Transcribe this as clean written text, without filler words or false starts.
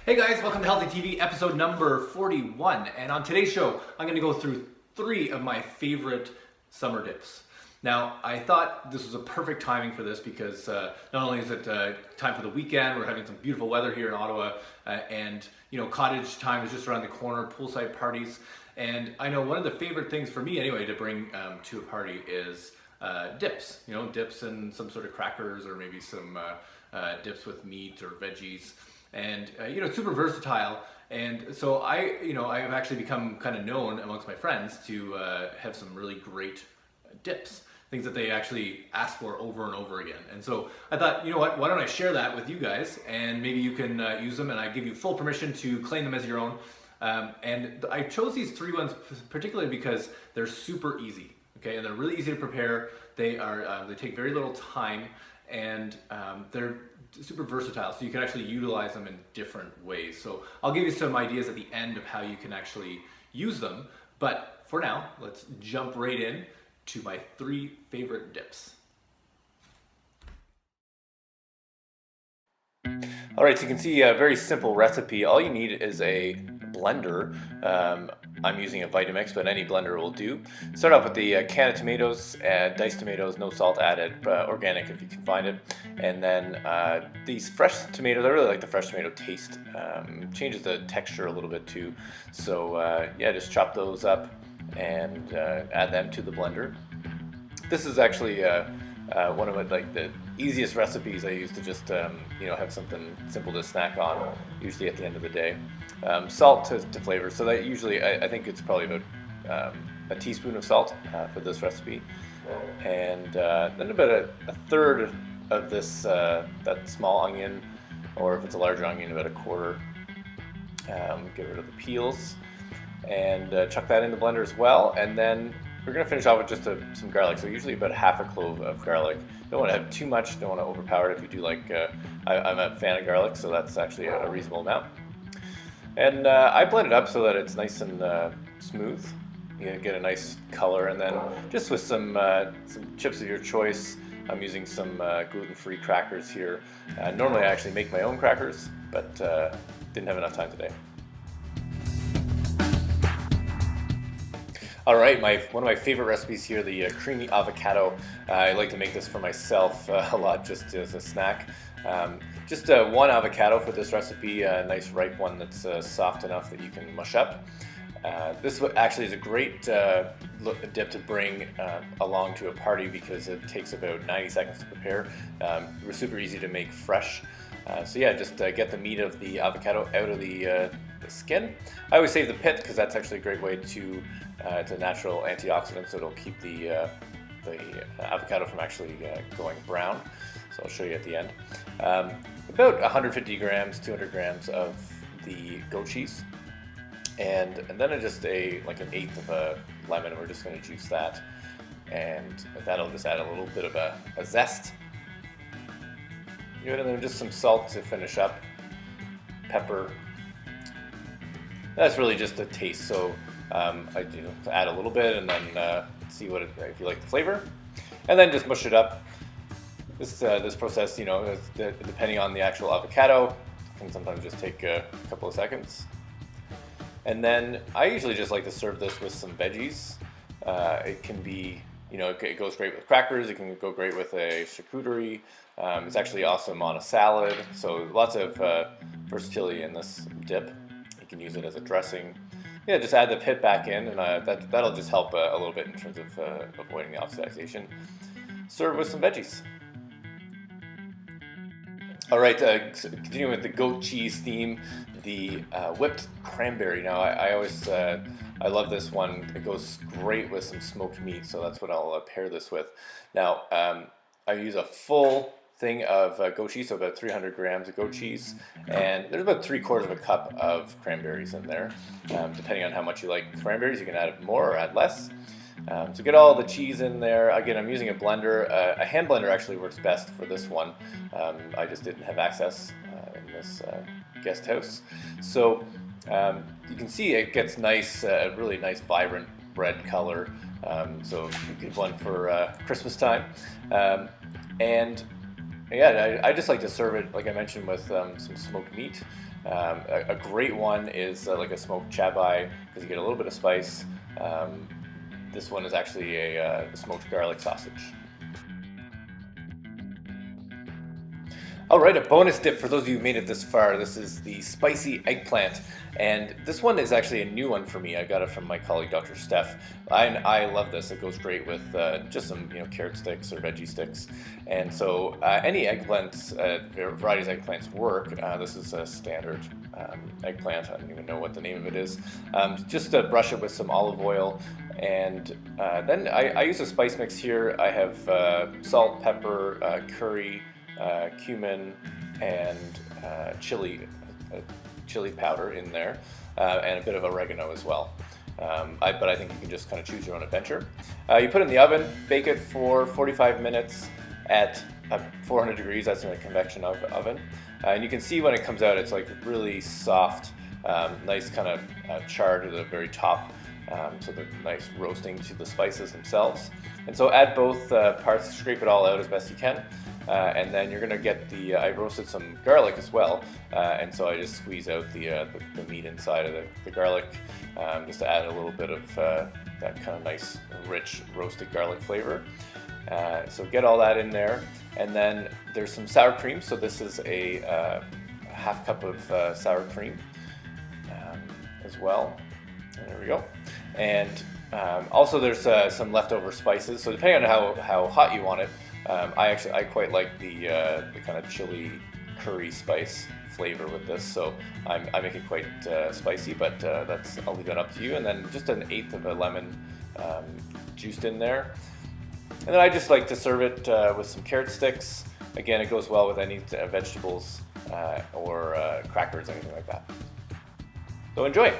Hey guys, welcome to Healthy TV, episode number 41. And on today's show, I'm going to go through 3 of my favorite summer dips. Now, I thought this was a perfect timing for this because not only is it time for the weekend, we're having some beautiful weather here in Ottawa, and cottage time is just around the corner, poolside parties. And I know one of the favorite things for me anyway to bring to a party is dips. Dips and some sort of crackers or maybe some dips with meat or veggies. And it's super versatile, and so I've actually become kind of known amongst my friends to have some really great dips, things that they actually ask for over and over again. And so I thought, why don't I share that with you guys, and maybe you can use them, and I give you full permission to claim them as your own. And I chose these 3 ones particularly because they're super easy, okay, and they're really easy to prepare. They take very little time, and they're super versatile, so you can actually utilize them in different ways. So I'll give you some ideas at the end of how you can actually use them, but for now, let's jump right in to my 3 favorite dips. All right, so you can see a very simple recipe. All you need is a blender. I'm using a Vitamix, but any blender will do. Start off with the can of tomatoes, diced tomatoes, no salt added, organic if you can find it. And then these fresh tomatoes, I really like the fresh tomato taste. Changes the texture a little bit too. So yeah, just chop those up and add them to the blender. This is actually one of the easiest recipes I use to just have something simple to snack on, usually at the end of the day. Salt to flavor, so that usually I think it's probably about a teaspoon of salt for this recipe, and then about a third of this that small onion, or if it's a larger onion, about a quarter. Get rid of the peels and chuck that in the blender as well, and then we're going to finish off with just some garlic, so usually about half a clove of garlic. Don't want to have too much, don't want to overpower it. If you do like, I'm a fan of garlic, so that's actually a reasonable amount. And I blend it up so that it's nice and smooth. You get a nice color, and then just with some chips of your choice. I'm using some gluten-free crackers here. Normally I actually make my own crackers, but didn't have enough time today. All right, one of my favorite recipes here, the creamy avocado. I like to make this for myself a lot, just as a snack. Just 1 avocado for this recipe, a nice ripe one that's soft enough that you can mush up. This actually is a great dip to bring along to a party because it takes about 90 seconds to prepare. It's super easy to make fresh. So yeah, just get the meat of the avocado out of the skin. I always save the pit because that's actually a great way to, it's a natural antioxidant, so it'll keep the avocado from actually going brown. So I'll show you at the end. About 150 grams, 200 grams of the goat cheese. And then just like an eighth of a lemon. We're just going to juice that. And that'll just add a little bit of a zest. And then just some salt to finish up. Pepper. That's really just a taste, so I do add a little bit and then see if you like the flavor, and then just mush it up. This process, depending on the actual avocado, can sometimes just take a couple of seconds. And then I usually just like to serve this with some veggies. It can be, it goes great with crackers. It can go great with a charcuterie. It's actually awesome on a salad. So lots of versatility in this dip. You can use it as a dressing. Yeah, just add the pit back in, and that'll just help a little bit in terms of avoiding the oxidization. Serve with some veggies. All right, continuing with the goat cheese theme, the whipped cranberry. Now, I always I love this one. It goes great with some smoked meat, so that's what I'll pair this with. Now, I use a full thing of goat cheese, so about 300 grams of goat cheese, and there's about 3/4 of a cup of cranberries in there. Depending on how much you like cranberries, you can add more or add less. So get all the cheese in there. Again, I'm using a blender. A hand blender actually works best for this one. I just didn't have access in this guest house. So you can see it gets nice, really nice vibrant red color. So a good one for Christmas time. And yeah, I just like to serve it, like I mentioned, with some smoked meat. A great one is like a smoked chabai because you get a little bit of spice. This one is actually a smoked garlic sausage. Alright, a bonus dip for those of you who made it this far. This is the spicy eggplant, and this one is actually a new one for me. I got it from my colleague Dr. Steph. I love this. It goes great with just some carrot sticks or veggie sticks, and so any eggplants, varieties of eggplants work. This is a standard eggplant. I don't even know what the name of it is. Just brush it with some olive oil, and then I use a spice mix here. I have salt, pepper, curry, cumin, and chili powder in there, and a bit of oregano as well. But I think you can just kind of choose your own adventure. You put it in the oven, bake it for 45 minutes at 400 degrees. That's in a convection oven. And you can see when it comes out, it's like really soft, nice kind of char to the very top. So the nice roasting to the spices themselves. And so add both parts, scrape it all out as best you can. And then you're going to get I roasted some garlic as well, and so I just squeeze out the meat inside of the garlic, just to add a little bit of that kind of nice, rich, roasted garlic flavor. So get all that in there, and then there's some sour cream. So this is a half cup of sour cream as well. And there we go. And also there's some leftover spices. So depending on how hot you want it, I quite like the kind of chili curry spice flavor with this, so I make it quite spicy, but I'll leave that up to you. And then just 1/8 of a lemon juiced in there, and then I just like to serve it with some carrot sticks. Again, it goes well with any vegetables or crackers, anything like that. So enjoy it.